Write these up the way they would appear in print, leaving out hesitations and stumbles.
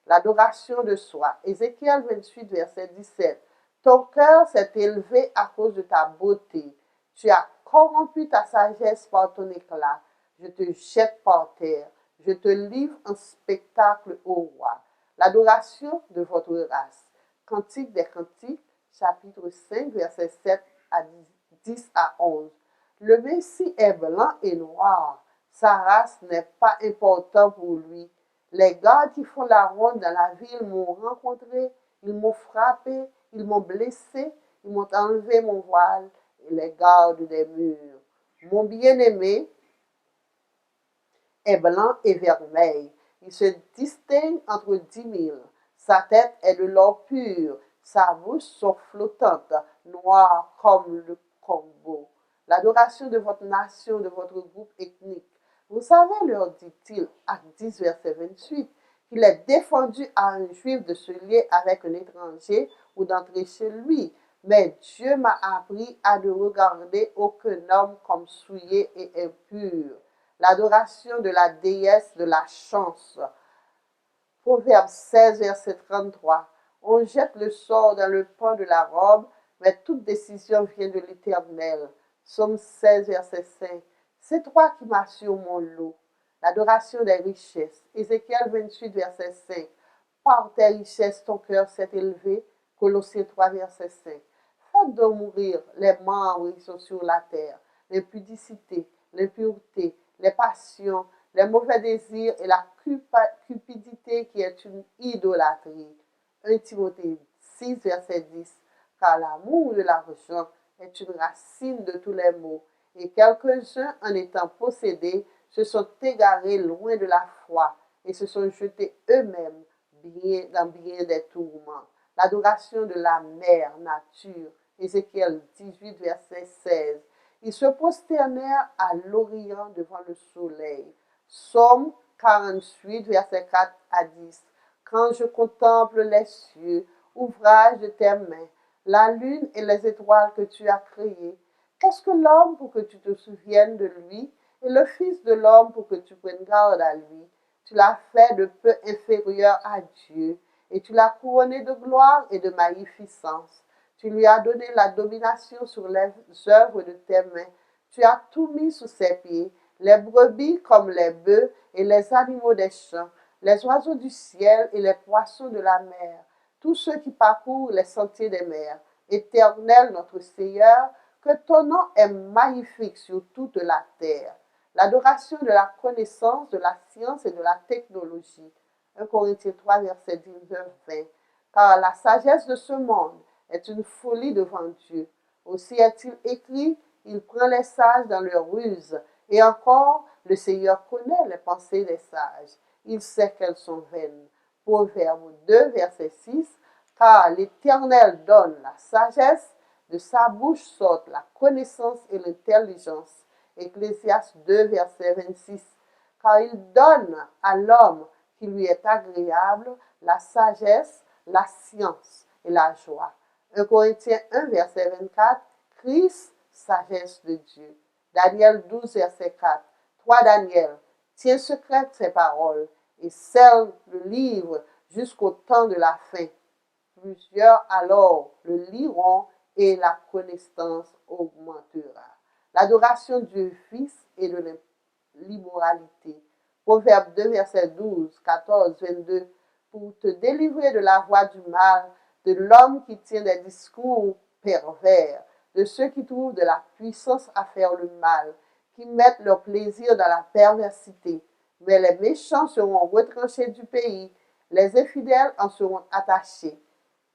l'adoration de soi. Ézéchiel 28, verset 17. Ton cœur s'est élevé à cause de ta beauté. Tu as corrompu ta sagesse par ton éclat. Je te jette par terre. Je te livre en spectacle au roi. L'adoration de votre race. Cantique des Cantiques, chapitre 5, verset 7 à 10 à 11. Le Messie est blanc et noir. Sa race n'est pas importante pour lui. Les gardes qui font la ronde dans la ville m'ont rencontré, ils m'ont frappé, ils m'ont blessé, ils m'ont enlevé mon voile et les gardes des murs. Mon bien-aimé est blanc et vermeil. Il se distingue entre 10 000. Sa tête est de l'or pur, sa bouche sont flottantes, noire comme le corbeau. L'adoration de votre nation, de votre groupe ethnique. Vous savez, leur dit-il, Acte 10, verset 28, qu'il est défendu à un juif de se lier avec un étranger ou d'entrer chez lui. Mais Dieu m'a appris à ne regarder aucun homme comme souillé et impur. L'adoration de la déesse de la chance. Proverbe 16, verset 33. On jette le sort dans le pan de la robe, mais toute décision vient de l'Éternel. Psaume 16, verset 5. C'est toi qui m'assures mon lot. L'adoration des richesses. Ézéchiel 28, verset 5. Par tes richesses, ton cœur s'est élevé. Colossiens 3, verset 5. Faites donc mourir les membres qui sont sur la terre, l'impudicité, l'impureté, les passions, les mauvais désirs et la cupidité qui est une idolâtrie. 1 Timothée 6, verset 10. Car l'amour de l'argent est une racine de tous les maux, et quelques-uns, en étant possédés, se sont égarés loin de la foi et se sont jetés eux-mêmes dans bien des tourments. L'adoration de la mère nature. Ézéchiel 18, verset 16. Ils se prosternèrent à l'Orient devant le soleil. Psaume 48, verset 4 à 10. Quand je contemple les cieux, ouvrage de tes mains, la lune et les étoiles que tu as créées, qu'est-ce que l'homme pour que tu te souviennes de lui, et le Fils de l'homme pour que tu prennes garde à lui? Tu l'as fait de peu inférieur à Dieu, et tu l'as couronné de gloire et de magnificence. Tu lui as donné la domination sur les œuvres de tes mains. Tu as tout mis sous ses pieds, les brebis comme les bœufs et les animaux des champs, les oiseaux du ciel et les poissons de la mer, tous ceux qui parcourent les sentiers des mers. Éternel notre Seigneur, que ton nom est magnifique sur toute la terre. L'adoration de la connaissance, de la science et de la technologie. 1 Corinthiens 3, verset 19-20. Car la sagesse de ce monde est une folie devant Dieu. Aussi est-il écrit, il prend les sages dans leur ruse. Et encore, le Seigneur connaît les pensées des sages. Il sait qu'elles sont vaines. Proverbe 2, verset 6. Car l'Éternel donne la sagesse, de sa bouche sortent la connaissance et l'intelligence. Ecclésiaste 2, verset 26. Car il donne à l'homme qui lui est agréable la sagesse, la science et la joie. 1 Corinthiens 1, verset 24. Christ, sagesse de Dieu. Daniel 12, verset 4. Toi, Daniel, tiens secrète ces paroles et scelle le livre jusqu'au temps de la fin. Plusieurs alors le liront et la connaissance augmentera. L'adoration du Fils et de l'immoralité. Proverbe 2, verset 12, 14, 22. Pour te délivrer de la voie du mal, de l'homme qui tient des discours pervers, de ceux qui trouvent de la puissance à faire le mal, qui mettent leur plaisir dans la perversité. Mais les méchants seront retranchés du pays, les infidèles en seront attachés.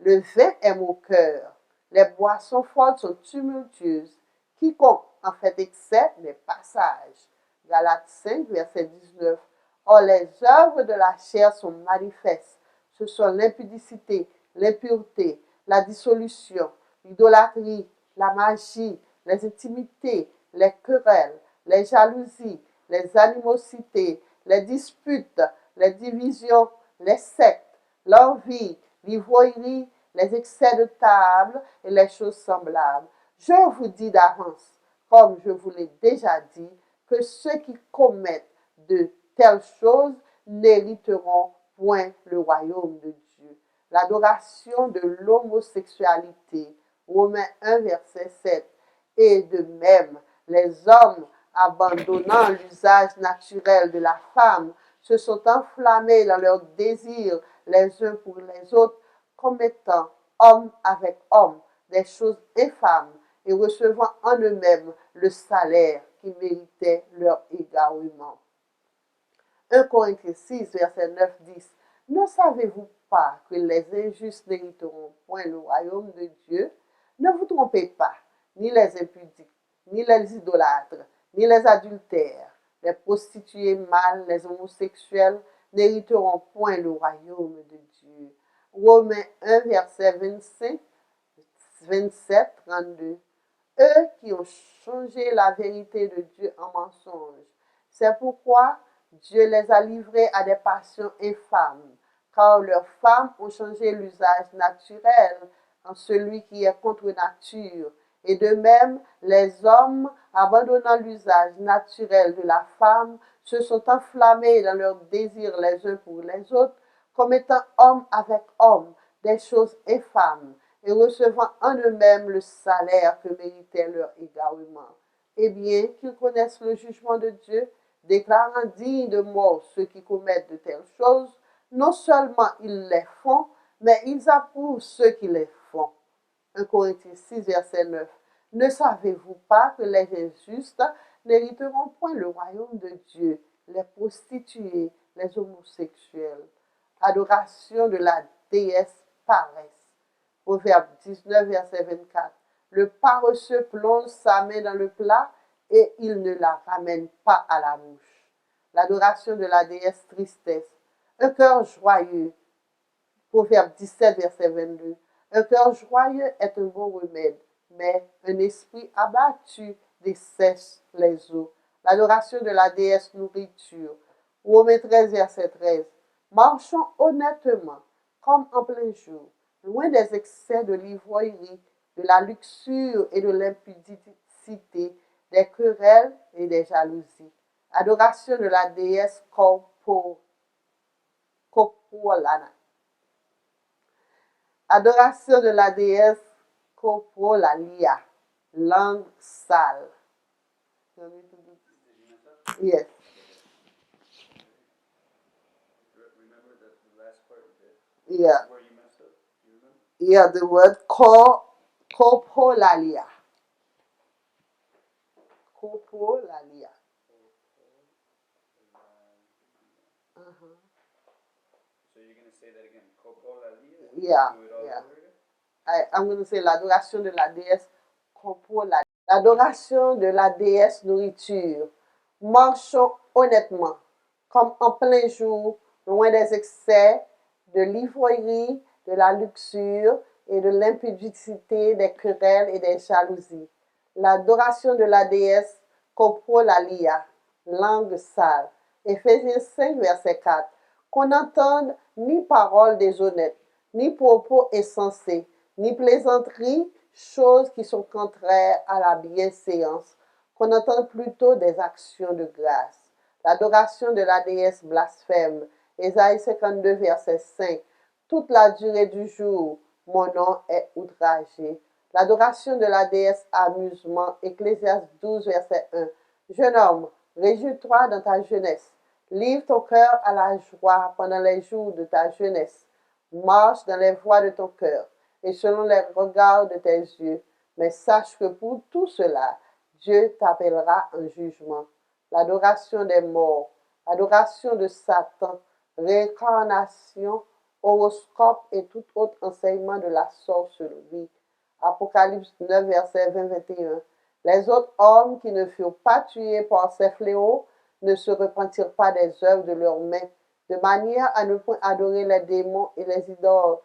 Le vin est moqueur, les boissons fortes sont tumultueuses. Quiconque en fait excès n'est pas sage. Galates 5, verset 19. Or, les œuvres de la chair sont manifestes. Ce sont l'impudicité, l'impureté, la dissolution, l'idolâtrie, la magie, les intimités, les querelles, les jalousies, les animosités, les disputes, les divisions, les sectes, l'envie, l'ivrognerie, les excès de table et les choses semblables. Je vous dis d'avance, comme je vous l'ai déjà dit, que ceux qui commettent de telles choses n'hériteront point le royaume de Dieu. L'adoration de l'homosexualité, Romains 1, verset 7, et de même, les hommes, abandonnant l'usage naturel de la femme, se sont enflammés dans leurs désirs les uns pour les autres, commettant homme avec homme des choses infâmes et recevant en eux-mêmes le salaire qui méritait leur égarement. 1 Corinthiens 6, verset 9-10. Ne savez-vous pas que les injustes n'hériteront point le royaume de Dieu? Ne vous trompez pas, ni les impudiques, ni les idolâtres, ni les adultères, les prostituées mâles, les homosexuels n'hériteront point le royaume de Dieu. Romains 1, verset 25, 27, 32. Eux qui ont changé la vérité de Dieu en mensonge. C'est pourquoi Dieu les a livrés à des passions infâmes, car leurs femmes ont changé l'usage naturel en celui qui est contre nature. Et de même, les hommes, abandonnant l'usage naturel de la femme, se sont enflammés dans leurs désirs les uns pour les autres, commettant homme avec homme des choses infâmes, et recevant en eux-mêmes le salaire que méritait leur égarement. Eh bien, qu'ils connaissent le jugement de Dieu, déclarant dignes de mort ceux qui commettent de telles choses, non seulement ils les font, mais ils approuvent ceux qui les font. 1 Corinthiens 6, verset 9. Ne savez-vous pas que les injustes n'hériteront point le royaume de Dieu, les prostituées, les homosexuels? Adoration de la déesse paresse. Proverbe 19, verset 24. Le paresseux plonge sa main dans le plat et il ne la ramène pas à la bouche. L'adoration de la déesse tristesse. Un cœur joyeux. Proverbe 17, verset 22. Un cœur joyeux est un bon remède, mais un esprit abattu dessèche les os. L'adoration de la déesse nourriture. Romains 13, verset 13. Marchons honnêtement, comme en plein jour, loin des excès de l'ivrognerie, de la luxure et de l'impudicité, des querelles et des jalousies. Adoration de la déesse Corporalana. Adoration de la déesse Coprolalia, langue sale. Yes. Yeah. Yeah, the word Coprolalia. Coprolalia. Uh-huh. So you're going to say that again. Coprolalia? Yeah, Do it all yeah. over again? I'm going to say l'adoration de la déesse Coprolalia. L'adoration de la déesse nourriture. Marchons honnêtement, comme en plein jour, loin des excès, de l'ivrognerie, de la luxure et de l'impudicité, des querelles et des jalousies. L'adoration de la déesse Coprolalia, langue sale. Éphésiens 5, verset 4. Qu'on n'entende ni paroles déshonnêtes, ni propos insensés, ni plaisanteries, choses qui sont contraires à la bienséance, qu'on entende plutôt des actions de grâce. L'adoration de la déesse blasphème. Ésaïe 52, verset 5. Toute la durée du jour, mon nom est outragé. L'adoration de la déesse amusement. Ecclésiaste 12, verset 1. Jeune homme, réjouis-toi dans ta jeunesse. Livre ton cœur à la joie pendant les jours de ta jeunesse. Marche dans les voies de ton cœur et selon les regards de tes yeux. Mais sache que pour tout cela, Dieu t'appellera en jugement. L'adoration des morts, l'adoration de Satan, réincarnation, horoscope et tout autre enseignement de la sorcellerie. Apocalypse 9, verset 20-21. Les autres hommes qui ne furent pas tués par ces fléaux ne se repentirent pas des œuvres de leurs mains, de manière à ne point adorer les démons et les idoles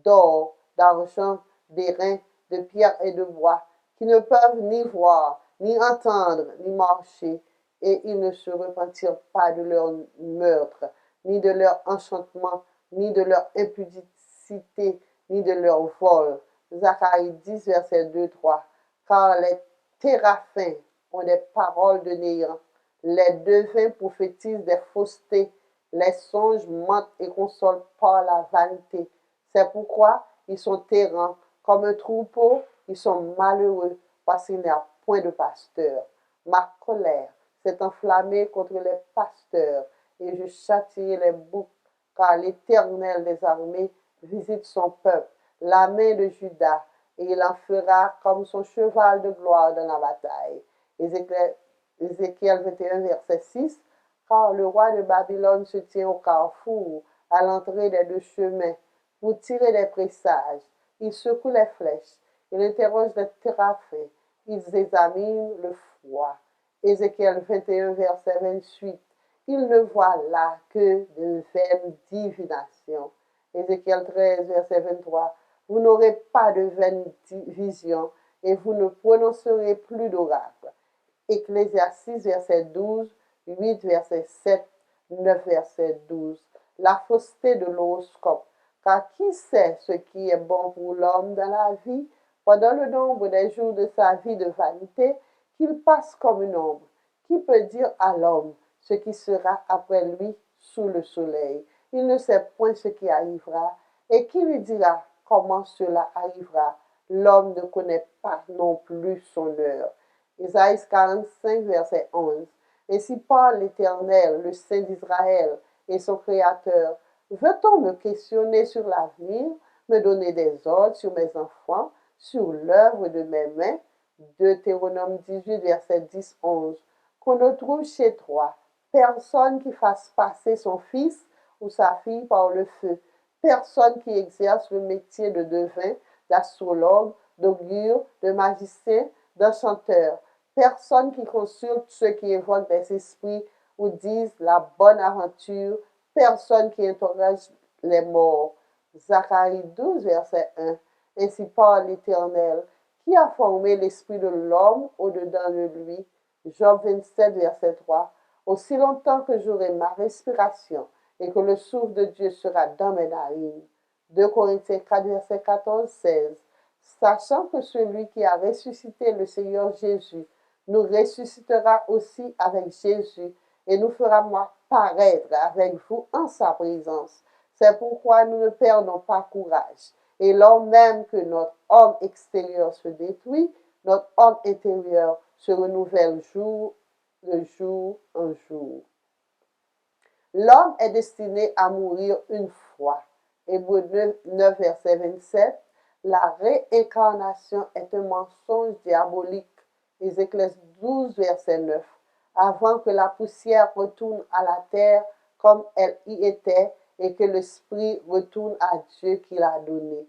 d'or, d'argent, d'airain, de pierre et de bois, qui ne peuvent ni voir, ni entendre, ni marcher, et ils ne se repentirent pas de leur meurtre, ni de leur enchantement, ni de leur impudicité, ni de leur vol. Zacharie 10, verset 2-3. Car les téraphins ont des paroles de néant, les devins prophétisent des faussetés, Les songes mentent et consolent par la vanité. C'est pourquoi ils sont errants comme un troupeau, ils sont malheureux parce qu'il n'y a point de pasteur. Ma colère s'est enflammée contre les pasteurs et je châtierai les boucs, car l'Éternel des armées visite son peuple, la main de Juda, et il en fera comme son cheval de gloire dans la bataille. Ézéchiel 21, verset 6. Car le roi de Babylone se tient au carrefour, à l'entrée des deux chemins, pour tirer des présages. Il secoue les flèches, il interroge les téraphins, il examine le froid. Ézéchiel 21, verset 28. Il ne voit là que de vaines divinations. Ézéchiel 13, verset 23. Vous n'aurez pas de vaines visions et vous ne prononcerez plus d'oracles. Ecclésiastes 6, verset 12, 8, verset 7, 9, verset 12. La fausseté de l'horoscope. Car qui sait ce qui est bon pour l'homme dans la vie, pendant le nombre des jours de sa vie de vanité, qu'il passe comme une ombre? Qui peut dire à l'homme ce qui sera après lui sous le soleil? Il ne sait point ce qui arrivera. Et qui lui dira comment cela arrivera? L'homme ne connaît pas non plus son heure. Isaïe 45, verset 11. Ainsi parle l'Éternel, le Saint d'Israël et son Créateur. Veut-on me questionner sur l'avenir, me donner des ordres sur mes enfants, sur l'œuvre de mes mains? Deutéronome 18, verset 10, 11. Qu'on ne trouve chez toi personne qui fasse passer son fils ou sa fille par le feu, personne qui exerce le métier de devin, d'astrologue, d'augure, de magicien, d'enchanteur, personne qui consulte ceux qui évoquent des esprits ou disent la bonne aventure, personne qui interroge les morts. Zacharie 12, verset 1. Ainsi parle l'Éternel, qui a formé l'esprit de l'homme au-dedans de lui. Job 27, verset 3. Aussi longtemps que j'aurai ma respiration et que le souffle de Dieu sera dans mes narines. 2 Corinthiens 4, verset 14, 16. Sachant que celui qui a ressuscité le Seigneur Jésus nous ressuscitera aussi avec Jésus et nous fera paraître avec vous en sa présence. C'est pourquoi nous ne perdons pas courage. Et lors même que notre homme extérieur se détruit, notre homme intérieur se renouvelle jour de jour en jour. L'homme est destiné à mourir une fois. Hébreux 9, verset 27. La réincarnation est un mensonge diabolique. Ézéchiel 12, verset 9. Avant que la poussière retourne à la terre comme elle y était et que l'esprit retourne à Dieu qui l'a donné.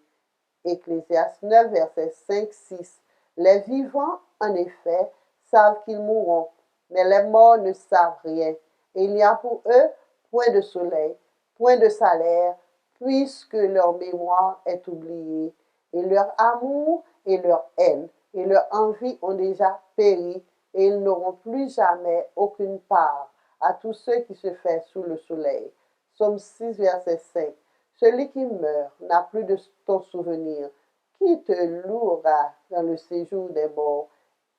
Ecclésiastes 9, verset 5, 6. Les vivants, en effet, savent qu'ils mourront, mais les morts ne savent rien. Et il n'y a pour eux point de soleil, point de salaire, puisque leur mémoire est oubliée. Et leur amour et leur haine et leur envie ont déjà péri, et ils n'auront plus jamais aucune part à tous ceux qui se font sous le soleil. Psaume 6, verset 5. Celui qui meurt n'a plus de ton souvenir. Qui te louera dans le séjour des morts?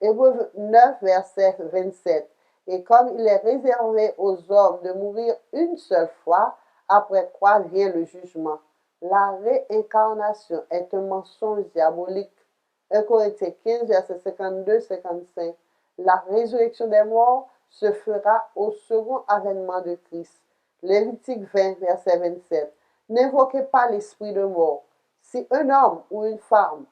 Hébreux 9, verset 27. Et comme il est réservé aux hommes de mourir une seule fois, après quoi vient le jugement. La réincarnation est un mensonge diabolique. 1 Corinthiens 15, verset 52-55. La résurrection des morts se fera au second avènement de Christ. Lévitique 20, verset 27. N'invoquez pas l'esprit de mort. Si un homme ou une femme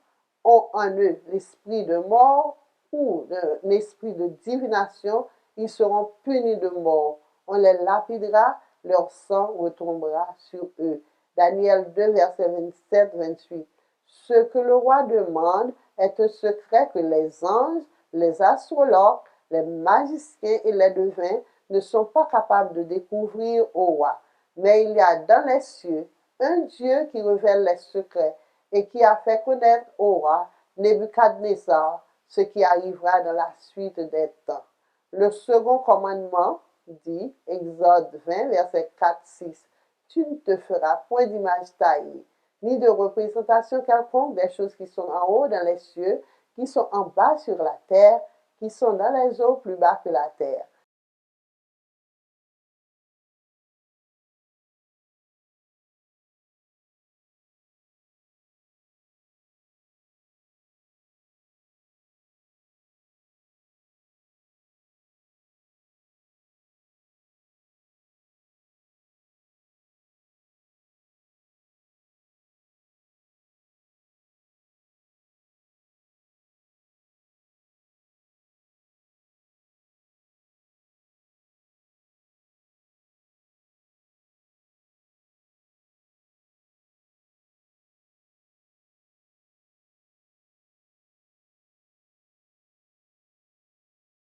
ont en eux l'esprit de mort ou un esprit de divination, ils seront punis de mort. On les lapidera, leur sang retombera sur eux. Daniel 2, verset 27-28. Ce que le roi demande est un secret que les anges, les astrologues, les magiciens et les devins ne sont pas capables de découvrir au roi. Mais il y a dans les cieux un Dieu qui révèle les secrets et qui a fait connaître au roi Nebuchadnezzar ce qui arrivera dans la suite des temps. Le second commandement dit, Exode 20, verset 4-6, tu ne te feras point d'image taillée, ni de représentation quelconque des choses qui sont en haut dans les cieux, qui sont en bas sur la terre, qui sont dans les eaux plus bas que la terre.